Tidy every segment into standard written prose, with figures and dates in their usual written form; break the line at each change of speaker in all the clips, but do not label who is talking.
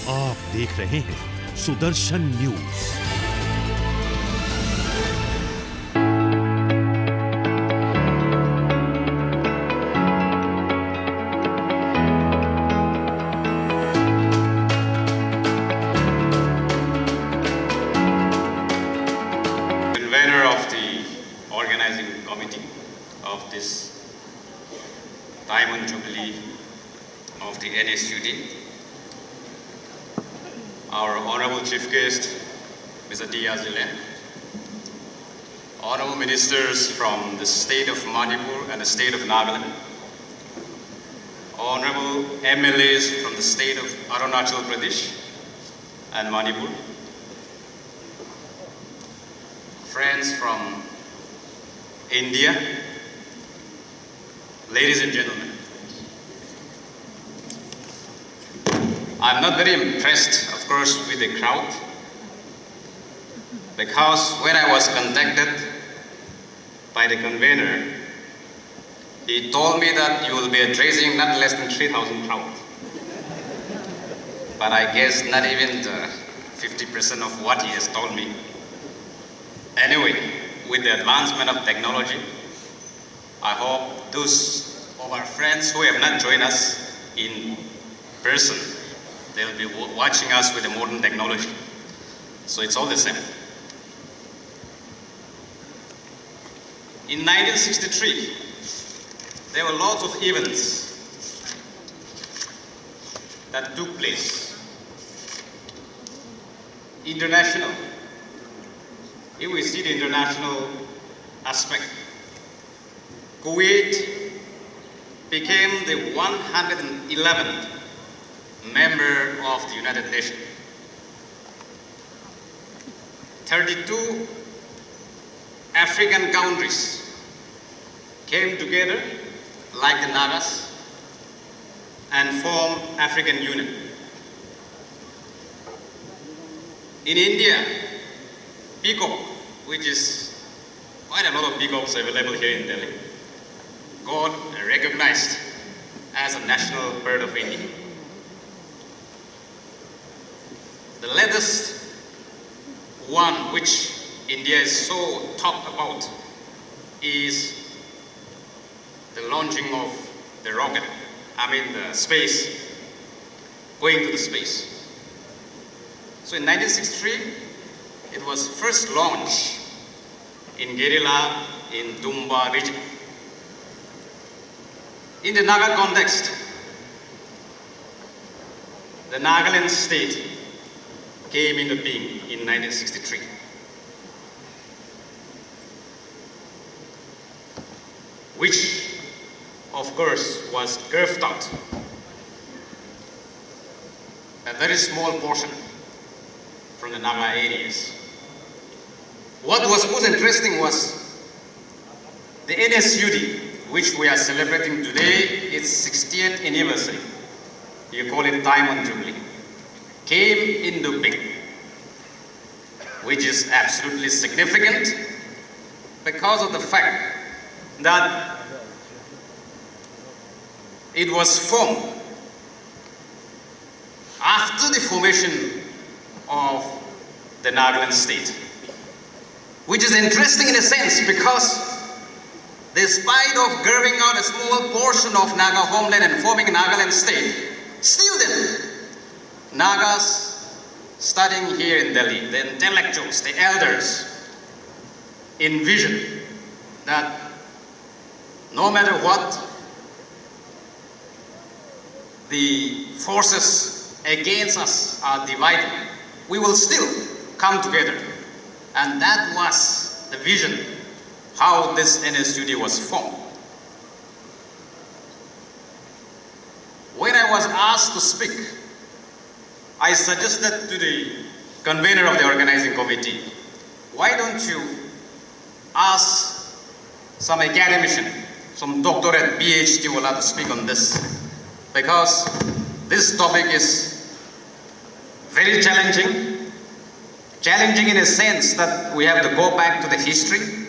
आप देख रहे हैं Sudarshan news.
Convener of the organizing committee of this Diamond Jubilee of the NSUD, our Honorable Chief Guest, Mr. D. Azilan, Honorable Ministers from the state of Manipur and the state of Nagaland, Honorable MLAs from the state of Arunachal Pradesh and Manipur, friends from India, ladies and gentlemen. I'm not very impressed, of course, with the crowd, because when I was contacted by the convener, he told me that you will be addressing not less than 3,000 crowd. But I guess not even 50% of what he has told me. Anyway, with the advancement of technology, I hope those of our friends who have not joined us in person, they'll be watching us with the modern technology. So it's all the same. In 1963, there were lots of events that took place. International. Here we see the international aspect. Kuwait became the 111th member of the United Nations. 32 African countries came together like the Nagas and formed African Union. In India, peacock, which is quite a lot of peacocks available here in Delhi, got recognized as a national bird of India. The latest one, which India is so talked about, is the launching of the rocket, the space, going to the space. So in 1963, it was first launched in Guerrilla in Tumba region. In the Naga context, the Nagaland state came into being in 1963. Which, of course, was carved out. A very small portion from the Naga areas. What was most interesting was the NSUD, which we are celebrating today, its 60th anniversary. You call it Diamond Jubilee. Came into being, which is absolutely significant because of the fact that it was formed after the formation of the Nagaland state, which is interesting in a sense because despite of carving out a small portion of Naga homeland and forming Nagaland state, still then, Nagas studying here in Delhi, the intellectuals, the elders, envision that no matter what the forces against us are divided, we will still come together. And that was the vision, how this NSUD was formed. When I was asked to speak, I suggested to the convener of the organizing committee, why don't you ask some academician, some doctorate, PhD will have to speak on this, because this topic is very challenging in a sense that we have to go back to the history,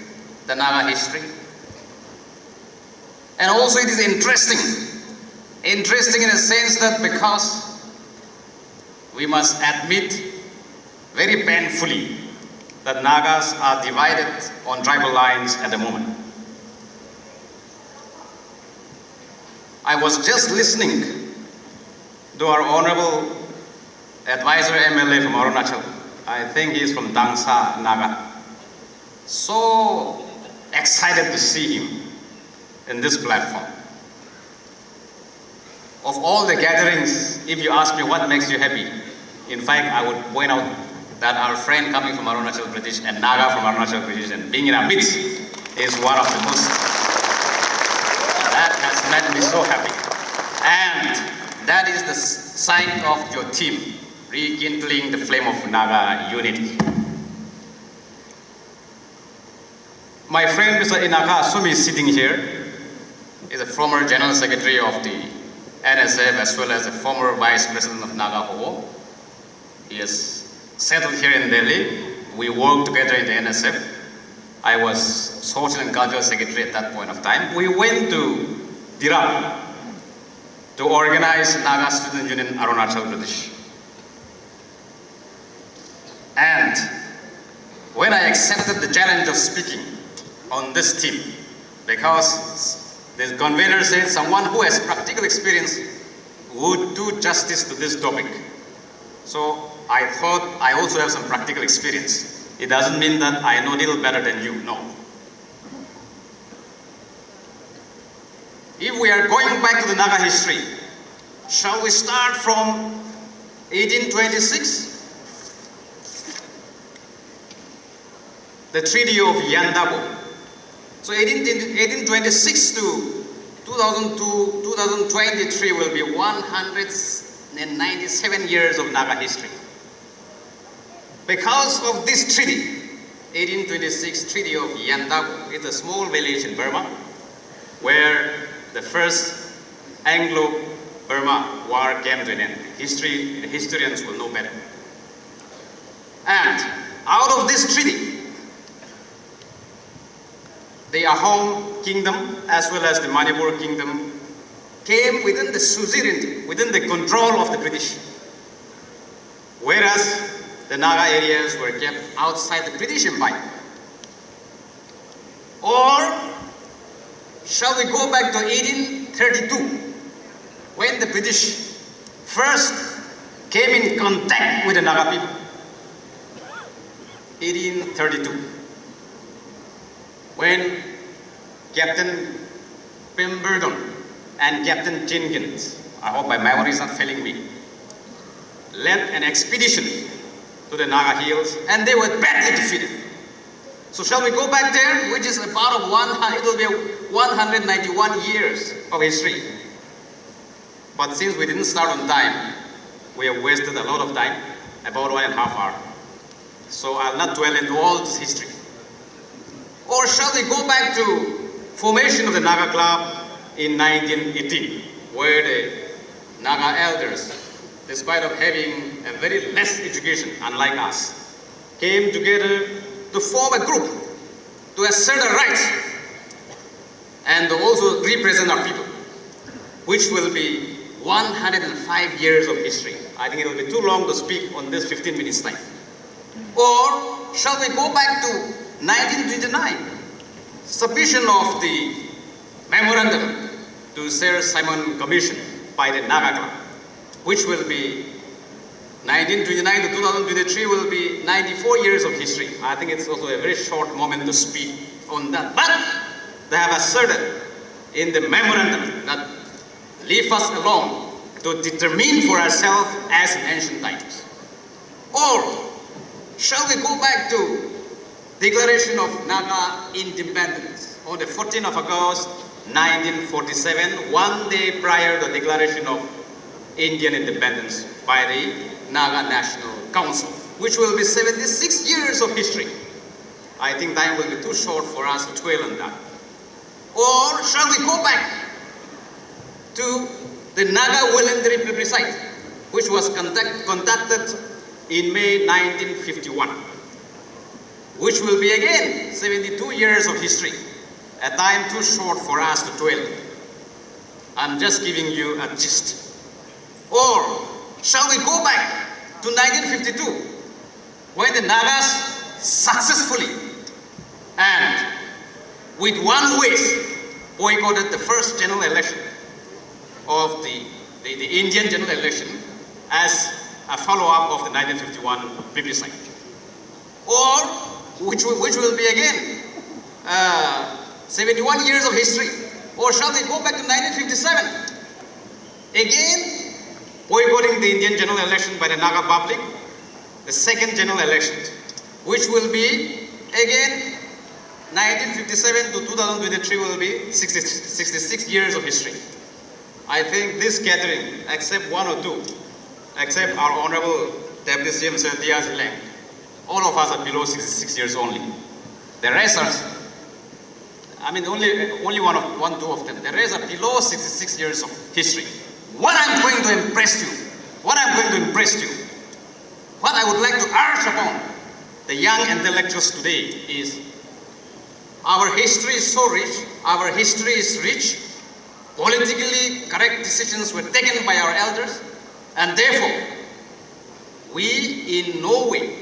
the Naga history. And also it is interesting in a sense that because we must admit very painfully that Nagas are divided on tribal lines at the moment. I was just listening to our honorable advisor MLA from Arunachal. I think he is from Dangsa Naga. So excited to see him in this platform. Of all the gatherings, if you ask me what makes you happy, in fact, I would point out that our friend coming from Arunachal Pradesh and Naga from Arunachal Pradesh and being in our midst is one of the most, that has made me so happy. And that is the sign of your team, rekindling the flame of Naga unity. My friend Mr. Inaka Asumi is sitting here. He's a former General Secretary of the NSF as well as a former Vice President of Naga Hobo. He is settled here in Delhi. We worked together in the NSF. I was Social and Cultural Secretary at that point of time. We went to Dirab to organize Naga Student Union in Arunachal Pradesh. And when I accepted the challenge of speaking on this team, because the convener said someone who has practical experience would do justice to this topic. So I thought I also have some practical experience. It doesn't mean that I know a little better than you, no. If we are going back to the Naga history, shall we start from 1826? The Treaty of Yandabo. So 1826 to 2002, 2023 will be 197 years of Naga history. Because of this treaty, 1826 Treaty of Yandabo, it's a small village in Burma where the first Anglo-Burma war came to an end. Historians will know better. And out of this treaty, the Ahom kingdom as well as the Manipur kingdom came within the suzerainty, within the control of the British. Whereas the Naga areas were kept outside the British Empire. Or shall we go back to 1832 when the British first came in contact with the Naga people? 1832. When Captain Pemberton and Captain Jenkins, I hope my memory is not failing me, led an expedition to the Naga Hills and they were badly defeated. So shall we go back there, which is about it will be 191 years of history. But since we didn't start on time, we have wasted a lot of time, about 1.5 hours. So I'll not dwell into all this history. Or shall we go back to formation of the Naga Club in 1918, where the Naga elders, despite of having a very less education, unlike us, came together to form a group, to assert our rights, and to also represent our people, which will be 105 years of history. I think it will be too long to speak on this 15 minutes time. Or shall we go back to 1929, submission of the memorandum to Sir Simon Commission by the Naga Club, which will be 1929 to 2023 will be 94 years of history. I think it's also a very short moment to speak on that. But they have asserted in the memorandum that leave us alone to determine for ourselves as in ancient times. Or shall we go back to Declaration of Naga Independence on the 14th of August 1947, one day prior to the declaration of Indian independence by the Naga National Council, which will be 76 years of history. I think time will be too short for us to dwell on that. Or shall we go back to the Naga voluntary plebiscite, which was conducted in May 1951, which will be again 72 years of history, a time too short for us to dwell. I'm just giving you a gist. Or shall we go back to 1952, when the Nagas successfully and with one voice boycotted the first general election of the Indian general election as a follow-up of the 1951 plebiscite. Or, which will be again 71 years of history. Or shall we go back to 1957? Again, boycotting the Indian general election by the Naga public, the second general election, which will be again 1957 to 2023 will be 66 years of history. I think this gathering, except one or two, except our Honorable Deputy CM Sir Diaz Ilang, all of us are below 66 years only. The rest are, I mean, only one, two of them. The rest are below 66 years of history. What I'm going to impress you, what I would like to urge upon the young intellectuals today is, our history is so rich, our history is rich, politically correct decisions were taken by our elders, and therefore, we in no way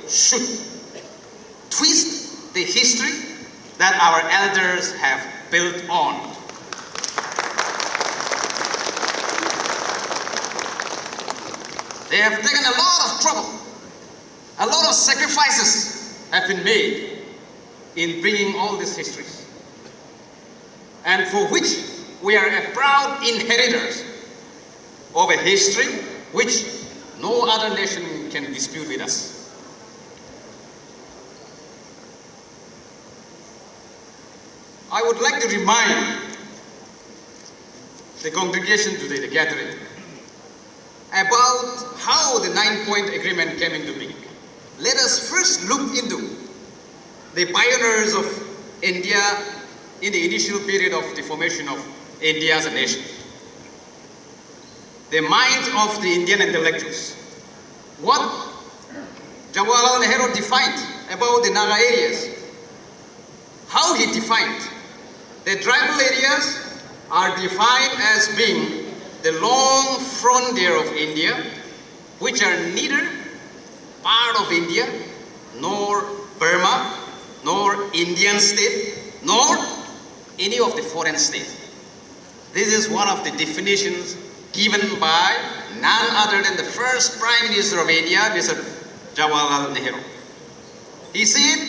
should twist the history that our elders have built on. They have taken a lot of trouble, a lot of sacrifices have been made in bringing all these histories, and for which we are a proud inheritors of a history which no other nation can dispute with us. I would like to remind the congregation today, the gathering, about how the 9-point agreement came into being. Let us first look into the pioneers of India in the initial period of the formation of India as a nation. The mind of the Indian intellectuals. What Jawaharlal Nehru defined about the Naga areas. How he defined. The tribal areas are defined as being the long frontier of India, which are neither part of India, nor Burma, nor Indian state, nor any of the foreign states. This is one of the definitions given by none other than the first Prime Minister of India, Mr. Jawaharlal Nehru. He said,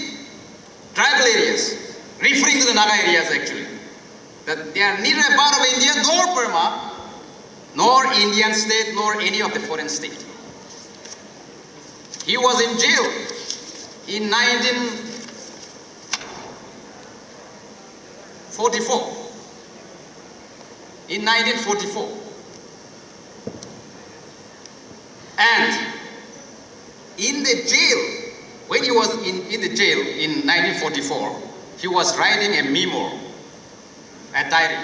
tribal areas, referring to the Naga areas actually, that they are neither a part of India, nor Burma, nor Indian state, nor any of the foreign state. He was in jail in 1944. In 1944. And in the jail, when he was in the jail in 1944, he was writing a memo, a diary.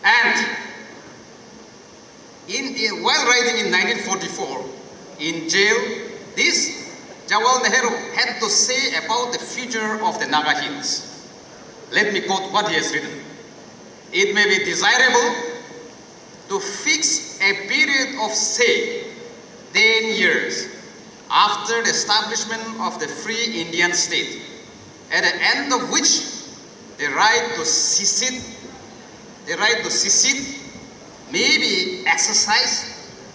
And while writing in 1944, in jail, this Jawaharlal Nehru had to say about the future of the Naga Hills. Let me quote what he has written. It may be desirable to fix a period of, say, 10 years after the establishment of the free Indian state, at the end of which the right to secede may be exercised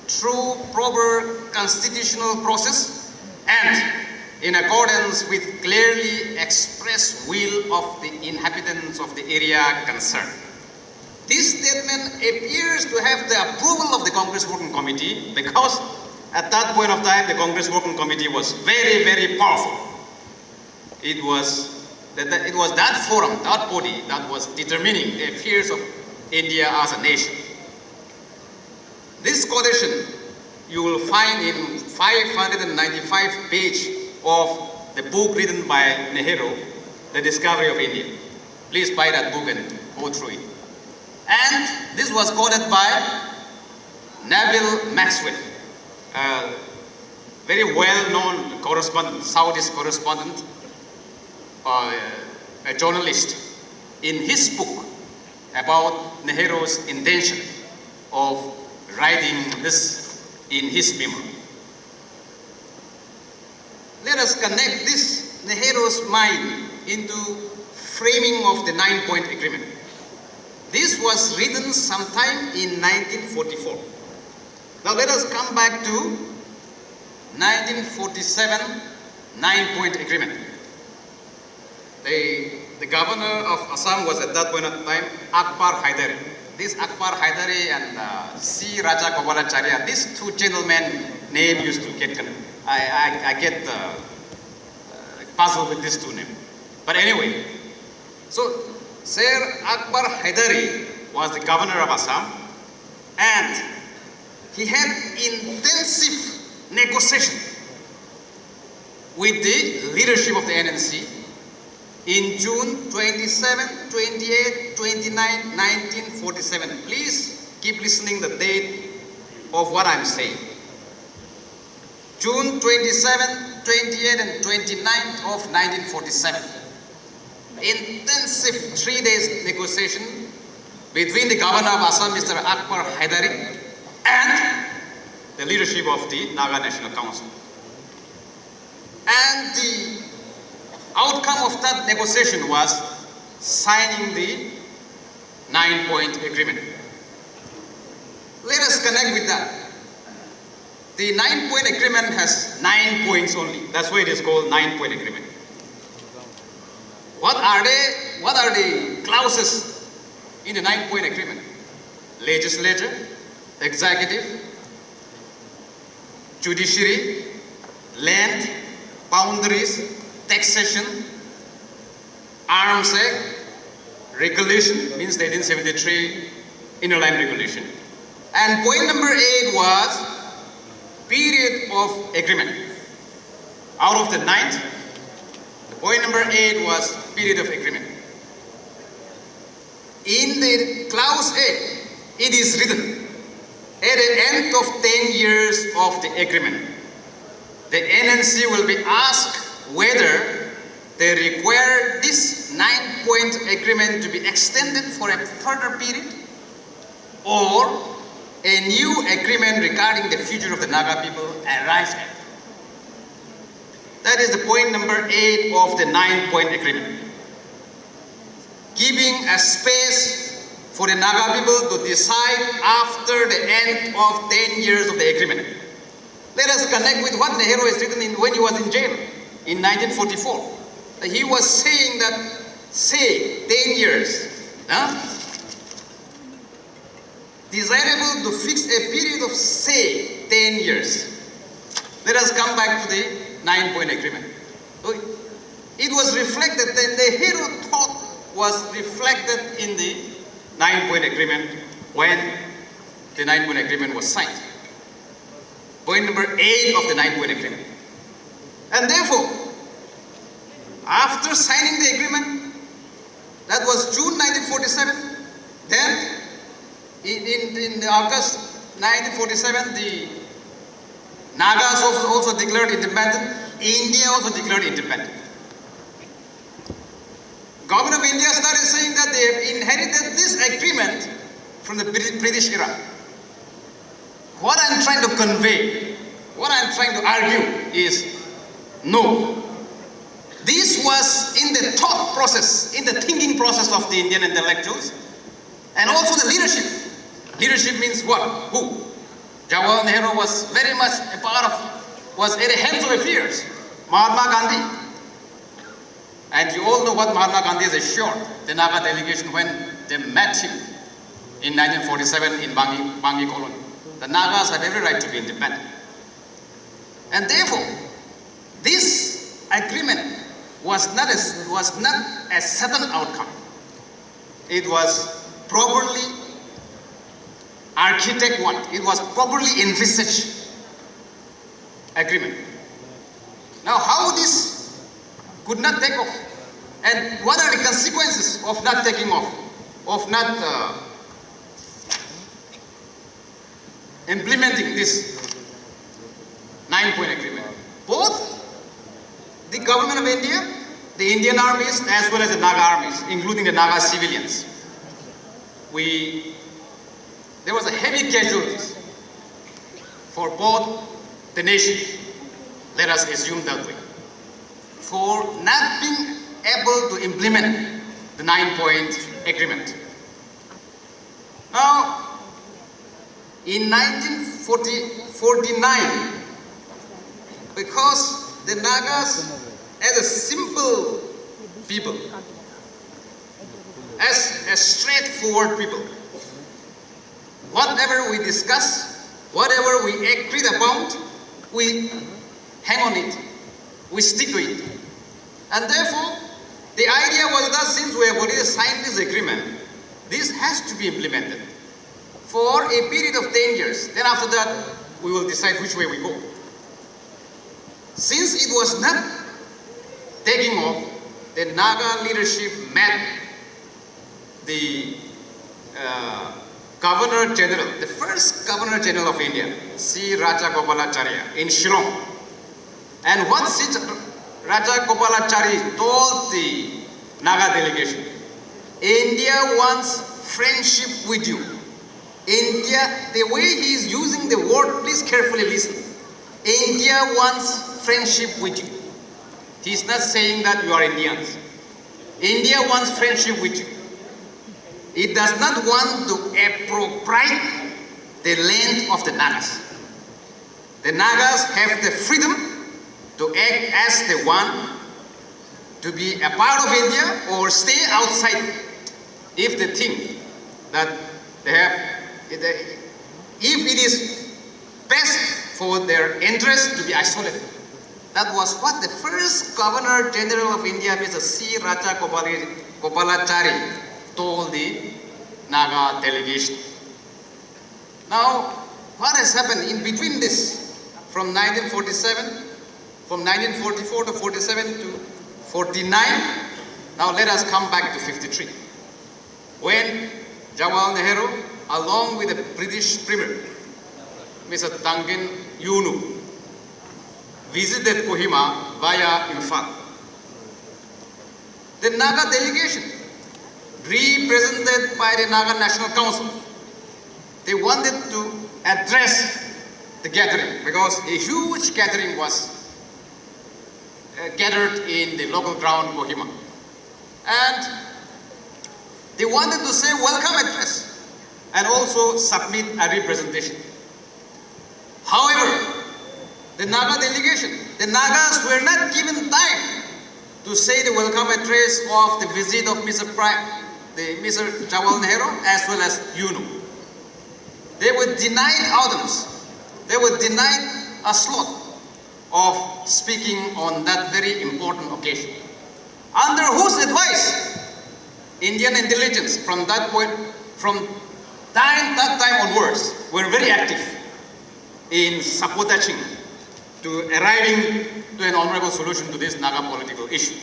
through proper constitutional process and in accordance with clearly expressed will of the inhabitants of the area concerned. This statement appears to have the approval of the Congress Working Committee, because at that point of time the Congress Working Committee was very, very powerful. It was that forum, that body, that was determining the affairs of India as a nation. This quotation you will find in 595 page of the book written by Nehru, The Discovery of India. Please buy that book and go through it. And this was quoted by Neville Maxwell, a very well-known correspondent, Saudist correspondent, a journalist, in his book about Nehru's intention of writing this in his memoir. Let us connect this Nehru's mind into framing of the 9-point agreement. This was written sometime in 1944. Now let us come back to 1947 9-point agreement. The governor of Assam was at that point of time Akbar Haidari. This Akbar Haidari and C. Raja Gopalacharya, these two gentlemen name used to get connected. I get puzzled with these two names. But anyway, so Sir Akbar Haidari was the governor of Assam, and he had intensive negotiation with the leadership of the NNC in June 27, 28, 29, 1947. Please keep listening the date of what I'm saying. June 27, 28 and 29th of 1947. Intensive 3 days negotiation between the governor of Assam, Mr. Akbar Haidari, and the leadership of the Naga National Council. And the outcome of that negotiation was signing the 9-point agreement. Let us connect with that. The 9-point agreement has 9 points only. That's why it is called 9-point agreement. What are they? What are the clauses in the 9-point agreement? Legislature, executive, judiciary, land, boundaries, taxation, Arms Act, regulation, means the 1873 Inner Line Regulation. And point number 8 was period of agreement. Out of the 9th, the point number 8 was period of agreement. In the clause 8, it is written, at the end of 10 years of the agreement, the NNC will be asked whether they require this 9-point agreement to be extended for a further period or a new agreement regarding the future of the Naga people arrived at. That is the point number 8 of the 9-point agreement. Giving a space for the Naga people to decide after the end of 10 years of the agreement. Let us connect with what Nehru has written when he was in jail in 1944. He was saying that, say, 10 years. Desirable to fix a period of, say, 10 years. Let us come back to the 9-point agreement. It was reflected, the Nehru thought was reflected in the 9-point agreement when the 9-point agreement was signed. Point number 8 of the 9-point agreement. And therefore, after signing the agreement, that was June 1947, then in August 1947, the Nagas also declared independent. India also declared independent. Government of India started saying that they have inherited this agreement from the British era. What I'm trying to convey, what I'm trying to argue is, no. This was in the thought process, in the thinking process of the Indian intellectuals, and also the leadership. Leadership means what? Who? Jawaharlal Nehru was very much a part of, was at the head of affairs. Mahatma Gandhi. And you all know what Mahatma Gandhi has assured the Naga delegation when they met him in 1947 in Bangi colony. The Nagas have every right to be independent. And therefore, this agreement was not a sudden outcome. It was properly architect one. It was properly envisaged agreement. Now, how this could not take off, and what are the consequences of not taking off, of not implementing this 9-point agreement? Both the government of India, the Indian armies, as well as the Naga armies, including the Naga civilians, there was a heavy casualties. for both the nation, let us assume that way, for not being able to implement the 9-point agreement. Now, in 1949, because the Nagas, as a simple people, as a straightforward people, whatever we discuss, whatever we agreed upon, we hang on it, we stick to it. And therefore, the idea was that since we have already signed this agreement, this has to be implemented for a period of 10 years. Then after that, we will decide which way we go. Since it was not taking off, the Naga leadership met the Governor General, the first Governor General of India, C. Rajagopalachari, in Shillong. And what C. Rajagopalachari told the Naga delegation, India wants friendship with you. India, the way he is using the word, please carefully listen. India wants friendship with you. He is not saying that you are Indians. India wants friendship with you. It does not want to appropriate the land of the Nagas. The Nagas have the freedom to act as they want, to be a part of India or stay outside if they think that they have, if it is best for their interest to be isolated. That was what the first Governor General of India, Mr. C. Rajagopalachari, told the Naga delegation. Now, what has happened in between this, from 1947, from 1944 to 47 to 49, now let us come back to 53. When Jawaharlal Nehru, along with the British Premier, Mr. Duncan Yunu, visited Kohima via Imphal. The Naga delegation, represented by the Naga National Council, they wanted to address the gathering because a huge gathering was gathered in the local ground Kohima. And they wanted to say welcome address and also submit a representation. However, the Naga delegation, the Nagas were not given time to say the welcome address of the visit of Mr. Jawaharlal Nehru as well as Yunu. They were denied audience. They were denied a slot of speaking on that very important occasion. Under whose advice? Indian intelligence from that point, from that time onwards, were very active in sabotaging to arriving to an honorable solution to this Naga political issue.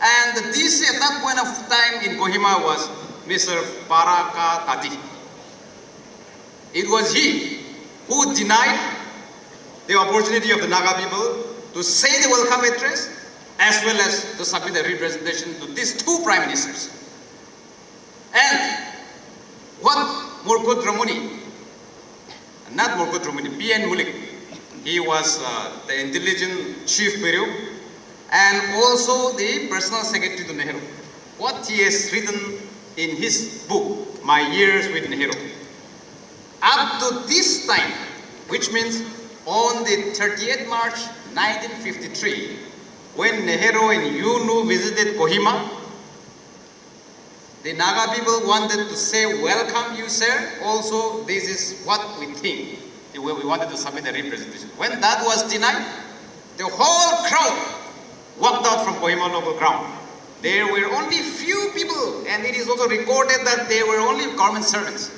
And the DC at that point of time in Kohima was Mr. Paraka Tati. It was he who denied the opportunity of the Naga people to say the welcome address as well as to submit a representation to these two prime ministers. And what Murkut Ramuni, not Murkut Ramuni, P.N. Mulik, he was the intelligence chief bureau and also the personal secretary to Nehru. What he has written in his book, My Years with Nehru. Up to this time, which means on the 30th March 1953, when Nehru and Yunu visited Kohima, the Naga people wanted to say, welcome you, sir. Also, this is what we think. We wanted to submit a representation. When that was denied, the whole crowd walked out from Kohima local ground. There were only few people, and it is also recorded that they were only government servants,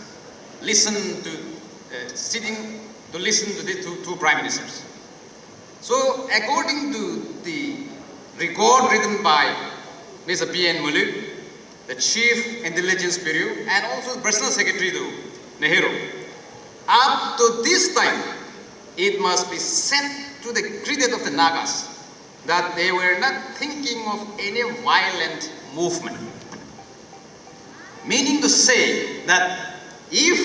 sitting to listen to the two prime ministers. So, according to the record written by Mr. P.N. Mulik, the Chief Intelligence Bureau, and also the Personal Secretary to Nehru, up to this time, it must be sent to the credit of the Nagas that they were not thinking of any violent movement. Meaning to say that if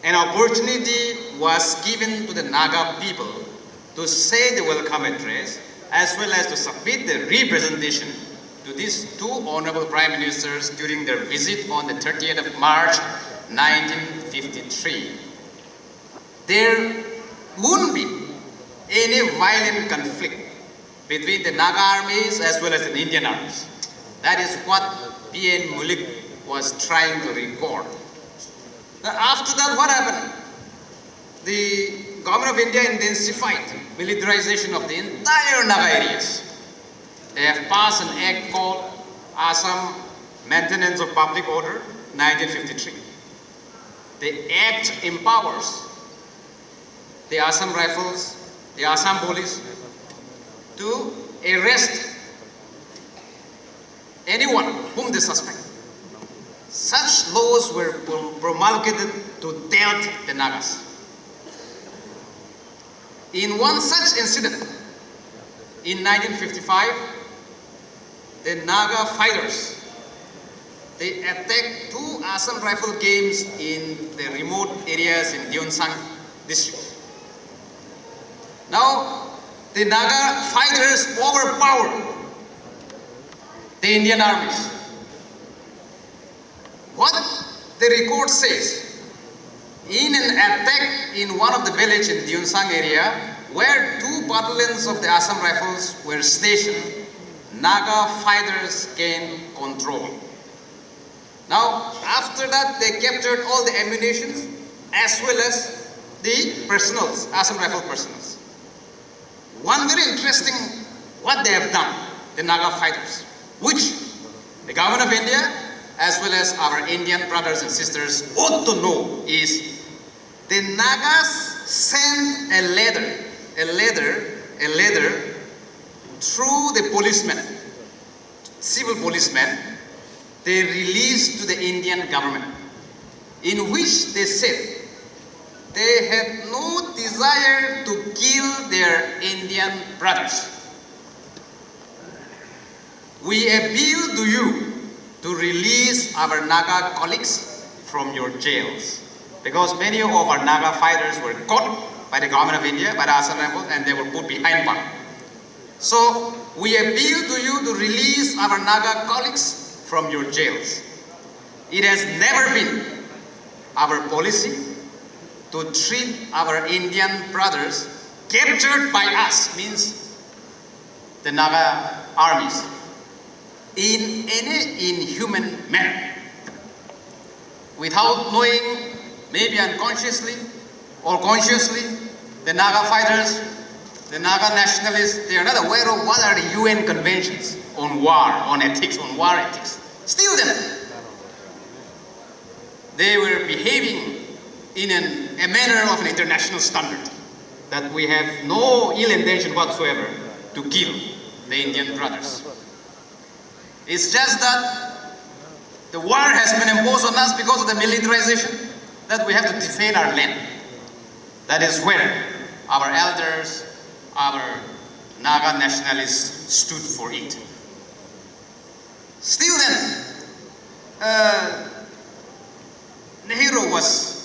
an opportunity was given to the Naga people to say the welcome address as well as to submit the representation to these two honorable prime ministers during their visit on the 30th of March 1953. There wouldn't be any violent conflict between the Naga armies as well as the Indian armies. That is what P.N. Mulik was trying to record. Now, after that, what happened? The government of India intensified militarization of the entire Naga areas. They have passed an act called Assam Maintenance of Public Order, 1953. The act empowers the Assam Rifles, the Assam Police, to arrest anyone whom they suspect. Such laws were promulgated to dealt the Nagas. In one such incident, in 1955, the Naga fighters, they attacked two Assam rifle camps in the remote areas in Gyeongsang district. Now, the Naga fighters overpowered the Indian armies. What the record says, in an attack in one of the villages in Gyeongsang area, where two battalions of the Assam Rifles were stationed, Naga fighters gained control. Now, after that, they captured all the ammunition as well as the personals, Assam Rifle personals. One very interesting what they have done, the Naga fighters, which the government of India as well as our Indian brothers and sisters ought to know, is the Nagas sent a letter through the policemen, civil policemen, they released to the Indian government, in which they said they had no desire to kill their Indian brothers. We appeal to you to release our Naga colleagues from your jails, because many of our Naga fighters were caught by the government of India, by the Assam Rifles, and they were put behind bars. So we appeal to you to release our Naga colleagues from your jails. It has never been our policy to treat our Indian brothers captured by us, means the Naga armies, in any inhuman manner. Without knowing, maybe unconsciously or consciously, the Naga fighters, the Naga nationalists, they are not aware of what are the UN conventions on war, on ethics, on war ethics. Still then, they were behaving in a manner of an international standard, that we have no ill intention whatsoever to kill the Indian brothers. It's just that the war has been imposed on us because of the militarization, that we have to defend our land. That is where our elders, our Naga nationalists stood for it. Still then, Nehru was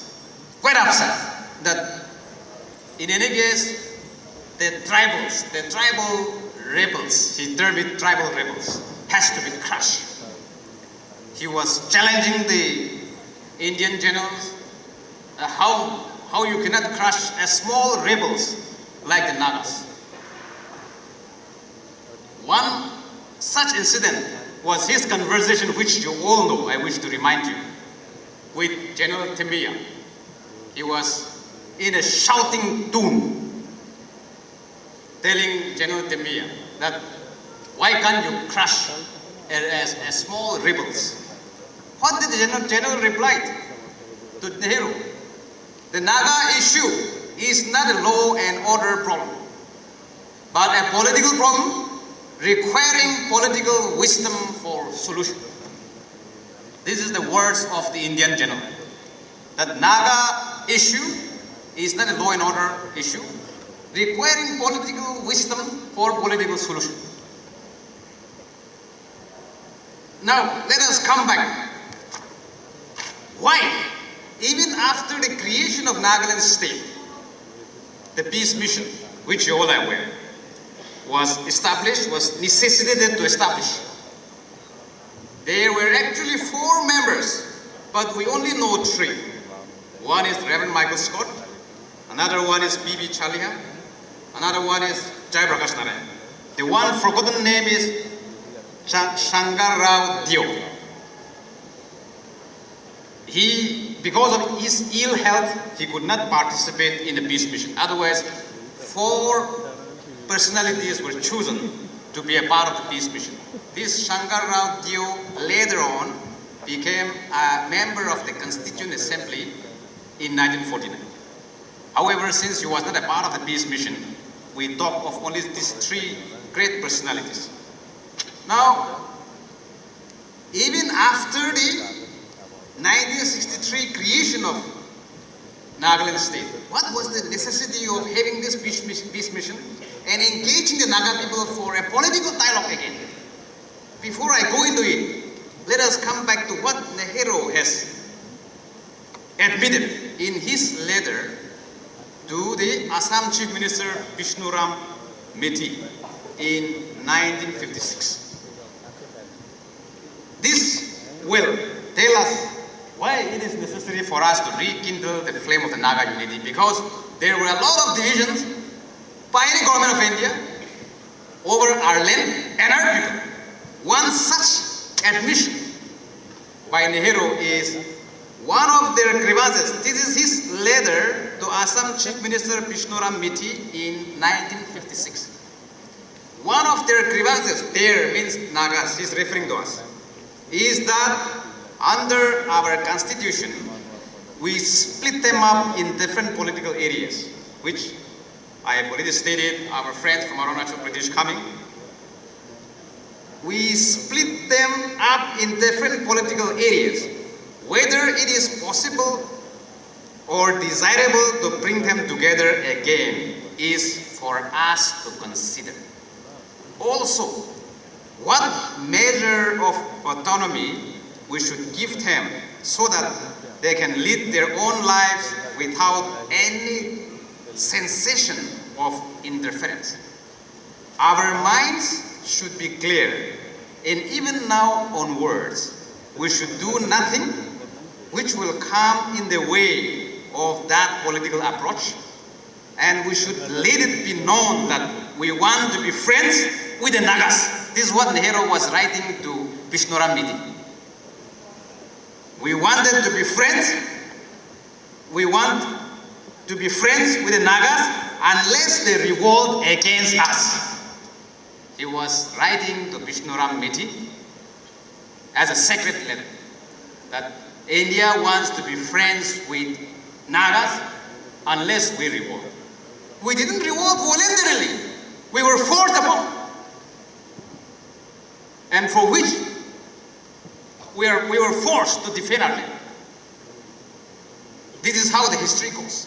quite upset that in any case, the tribal rebels, he termed it tribal rebels, has to be crushed. He was challenging the Indian generals, how you cannot crush a small rebels like the Nagas. One such incident was his conversation, which you all know, I wish to remind you, with General Timiya. He was in a shouting tone, telling General Timiya that why can't you crush a small rebels? What did the general reply to Nehru? The Naga issue is not a law and order problem, but a political problem requiring political wisdom for solution. This is the words of the Indian general. That Naga issue is not a law and order issue, requiring political wisdom for political solution. Now, let us come back. Why even after the creation of Nagaland state, the peace mission, which you all are aware, was necessitated to establish. There were actually 4 members, but we only know 3. One is Reverend Michael Scott, another one is B.B. Chaliha, another one is Jai Prakash Narayan. The one forgotten name is Shankar Rao Dio. Because of his ill health, he could not participate in the peace mission. Otherwise, 4 personalities were chosen to be a part of the peace mission. This Shankar Rao Dio later on became a member of the Constituent Assembly in 1949. However, since he was not a part of the peace mission, we talk of only these 3 great personalities. Now, even after the 1963 creation of Nagaland state, what was the necessity of having this peace mission and engaging the Naga people for a political dialogue again? Before I go into it, let us come back to what Nehru has admitted in his letter to the Assam Chief Minister Vishnuram Methi in 1956. This will tell us why it is necessary for us to rekindle the flame of the Naga unity, because there were a lot of divisions by the government of India over our land and our people. One such admission by Nehru is one of their grievances. This is his letter to Assam Chief Minister Vishnuram Methi in 1956. One of their grievances, there means Nagas, he's referring to us, is that under our constitution, we split them up in different political areas, which I have already stated, our friends from Arunachal Pradesh coming. We split them up in different political areas. Whether it is possible or desirable to bring them together again is for us to consider. Also, what measure of autonomy we should give them so that they can lead their own lives without any sensation of interference. Our minds should be clear, and even now onwards, we should do nothing which will come in the way of that political approach, and we should let it be known that we want to be friends with the Nagas. This is what Nehru was writing to Vishnuram Methi. We wanted to be friends. We want to be friends with the Nagas unless they revolt against us. He was writing to Vishnuram Methi as a secret letter that India wants to be friends with Nagas unless we revolt. We didn't revolt voluntarily. We were forced upon. And for which we were forced to defend our land. This is how the history goes.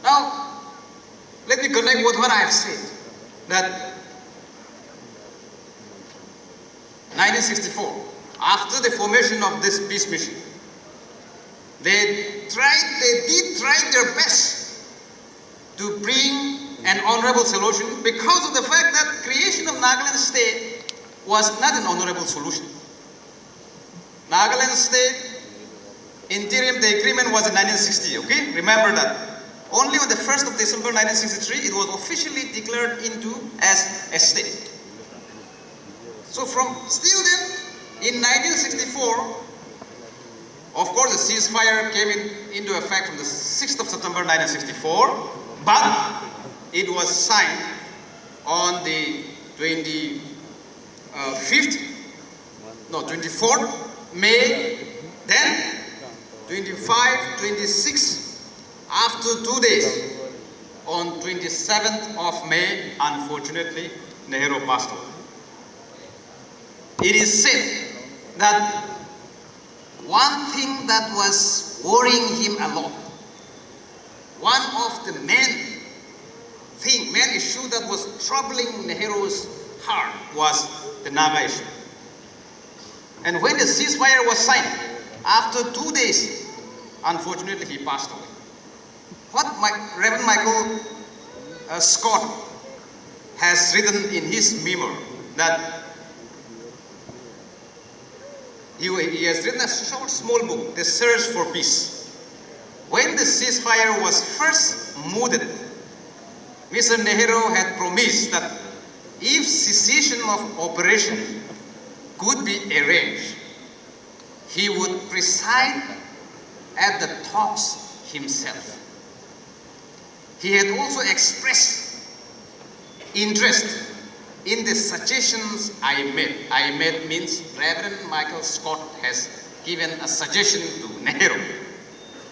Now, let me connect with what I have said. That 1964, after the formation of this peace mission, they did try their best to bring an honorable solution because of the fact that creation of Nagaland state was not an honorable solution. Nagaland state interim, the agreement was in 1960, okay? Remember that. Only on the 1st of December 1963, it was officially declared into as a state. So from still then, in 1964, of course the ceasefire came into effect from the 6th of September 1964, but it was signed on the 24th May, then 25, 26, after 2 days, on 27th of May, unfortunately, Nehru passed away. It is said that one thing that was worrying him a lot, one of the main issue that was troubling Nehru's heart was the Naga issue. And when the ceasefire was signed, after 2 days, Unfortunately, he passed away. What Reverend Michael Scott has written in his memoir, that he has written a short, small book, The Search for Peace. When the ceasefire was first mooted, Mr. Nehru had promised that if cessation of operation could be arranged, he would preside at the talks himself. He had also expressed interest in the suggestions I made. I made means Reverend Michael Scott has given a suggestion to Nehru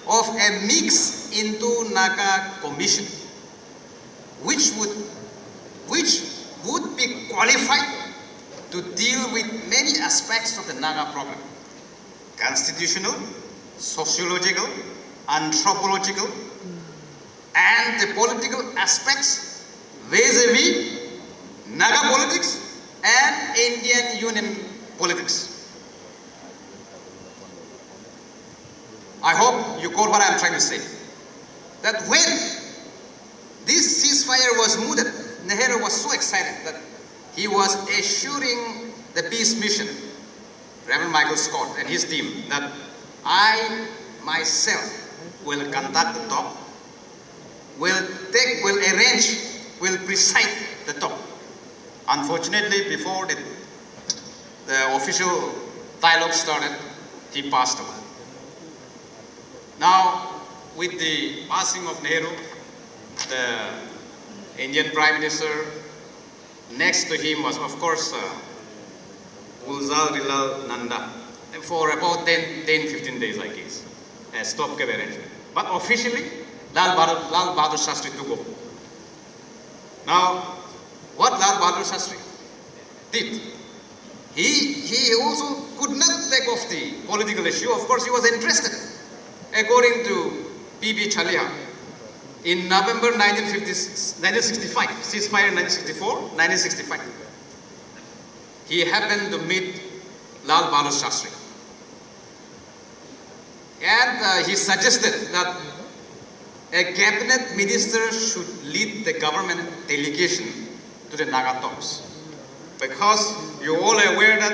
of a mix Indo-Naga commission, which would be qualified to deal with many aspects of the Naga problem: constitutional, sociological, anthropological, and the political aspects vis-a-vis Naga politics and Indian Union politics. I hope you caught what I am trying to say. That when this ceasefire was mooted, Nehru was so excited that he was assuring the peace mission, Reverend Michael Scott and his team, that I myself will conduct the talk, will arrange, will preside the talk. Unfortunately, before the official dialogue started, he passed away. Now, with the passing of Nehru, the Indian Prime Minister, next to him was, of course, Gulzar Nanda, for about 10-15 days, I guess, a stopgap arrangement. But officially, Lal Bahadur Shastri took over. Now, what Lal Bahadur Shastri did, he also could not take off the political issue. Of course, he was interested. According to P.B. Chaliha, in November 1965, ceasefire in 1965, he happened to meet Lal Bahadur Shastri. And he suggested that a cabinet minister should lead the government delegation to the Naga talks. Because you all are aware that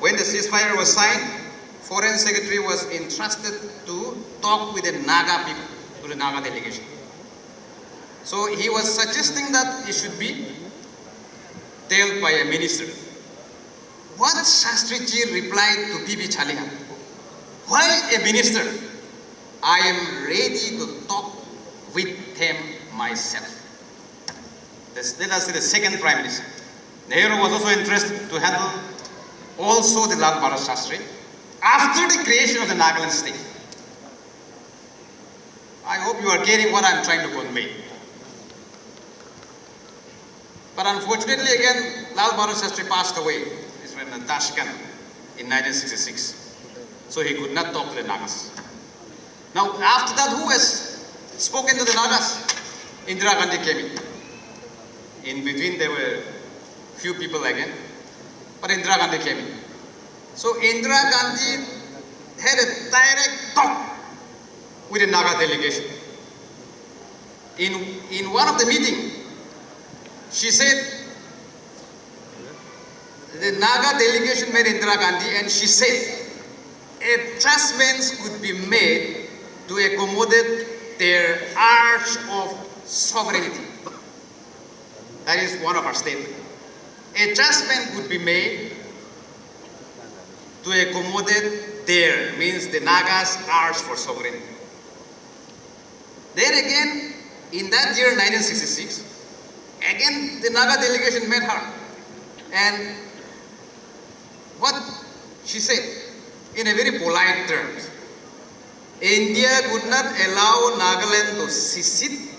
when the ceasefire was signed, Foreign Secretary was entrusted to talk with the Naga people, to the Naga delegation. So he was suggesting that it should be dealt by a minister. What Shastriji replied to P.B. Chaliha? Why a minister? I am ready to talk with him myself. Let us say the second Prime Minister. Nehru was also interested to handle also the Lal Bahadur Shastri after the creation of the Nagaland state. I hope you are getting what I am trying to convey. But unfortunately, again, Lal Bahadur Shastri passed away. It's in Tashkent in 1966. So he could not talk to the Nagas. Now, after that, who has spoken to the Nagas? Indira Gandhi came in. In between, there were few people again, but Indira Gandhi came in. So Indira Gandhi had a direct talk with the Naga delegation. In one of the meetings, she said, the Naga delegation met Indira Gandhi, and she said, adjustments could be made to accommodate their urge of sovereignty. That is one of our statements. Adjustment could be made to accommodate their, means the Nagas' urge for sovereignty. Then again, in that year, 1966, again the Naga delegation met her. And what she said, in a very polite terms, India would not allow Nagaland to secede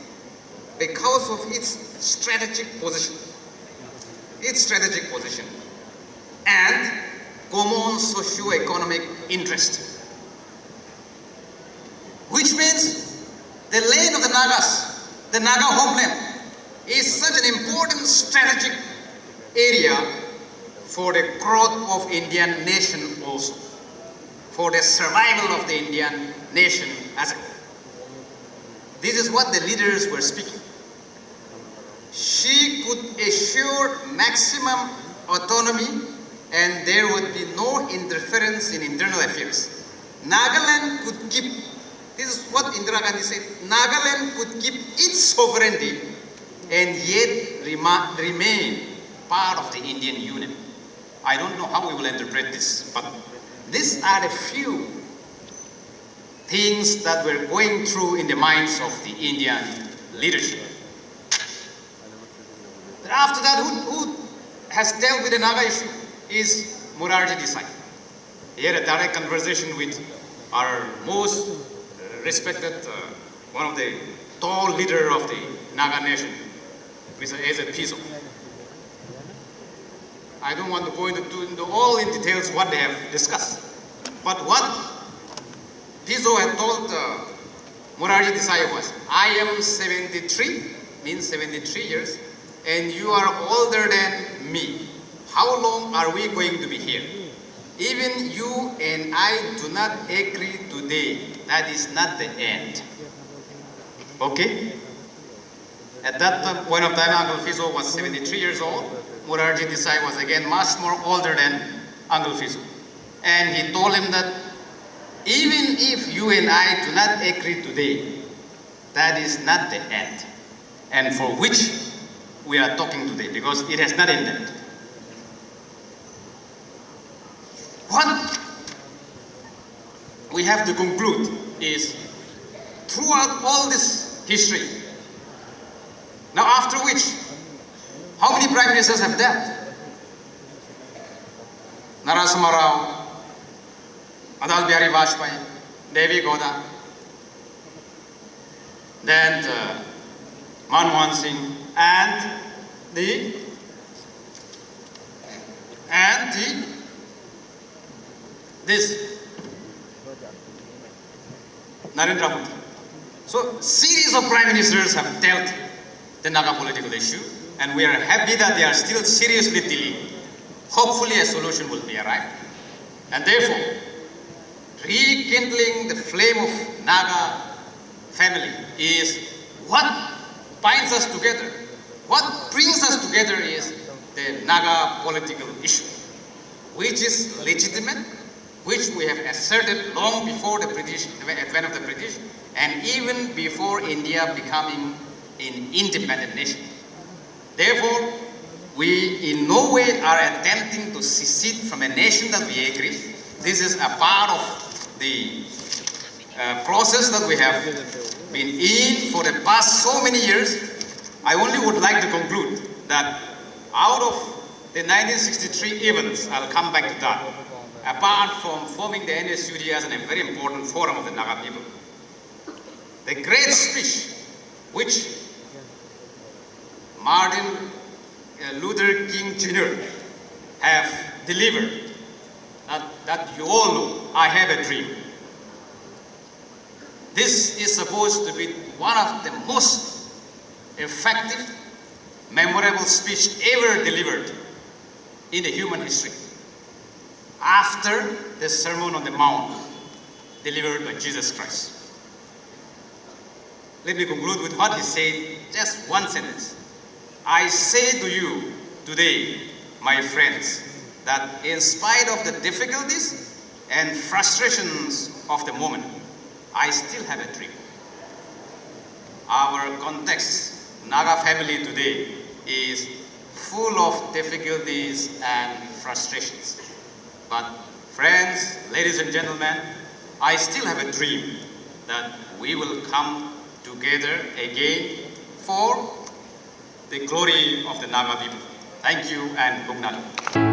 because of its strategic position. And common socio-economic interest. Which means the land of the Nagas, the Naga homeland, is such an important strategic area for the growth of Indian nation also. for the survival of the Indian nation as a whole. This is what the leaders were speaking. She could assure maximum autonomy and there would be no interference in internal affairs. Nagaland could keep, this is what Indira Gandhi said, Nagaland could keep its sovereignty and yet remain part of the Indian Union. I don't know how we will interpret this, but these are the few things that were going through in the minds of the Indian leadership. After that, who has dealt with the Naga issue is Morarji Desai. He had a direct conversation with our most respected, one of the tall leader of the Naga nation, Mr. A.Z. Phizo. I don't want to go into all in details what they have discussed. But what Phizo had told Morarji Desai was, I am 73, means 73 years, and you are older than me. How long are we going to be here? Even you and I do not agree today. That is not the end. Okay? At that point of time, Uncle Phizo was 73 years old. Morarji Desai was again much more older than Uncle Phizo. And he told him that even if you and I do not agree today, that is not the end. And for which we are talking today, because it has not ended. What we have to conclude is, throughout all this history, now after which, how many prime ministers have dealt? Narasimha Rao, Atal Bihari Vajpayee, Devi Gowda, then Manmohan Singh, and this Narendra Modi. So, series of prime ministers have dealt the Naga political issue, and we are happy that they are still seriously dealing. Hopefully, a solution will be arrived, and therefore, rekindling the flame of Naga family is what binds us together. What brings us together is the Naga political issue, which is legitimate, which we have asserted long before the British, the advent of the British, and even before India becoming an independent nation. Therefore, we in no way are attempting to secede from a nation that we agree. This is a part of the process that we have been in for the past so many years. I only would like to conclude that out of the 1963 events, I'll come back to that, apart from forming the NSUD as a very important forum of the Naga people, the great speech which Martin Luther King Jr. have delivered, that you all know, I have a dream. This is supposed to be one of the most effective, memorable speech ever delivered in the human history, after the Sermon on the Mount delivered by Jesus Christ. Let me conclude with what he said, just one sentence. I say to you today, my friends, that in spite of the difficulties and frustrations of the moment, I still have a dream. Our context, Naga family today, is full of difficulties and frustrations. But friends, ladies and gentlemen, I still have a dream that we will come together again for the glory of the Naga people. Thank you and Bhog Nalu.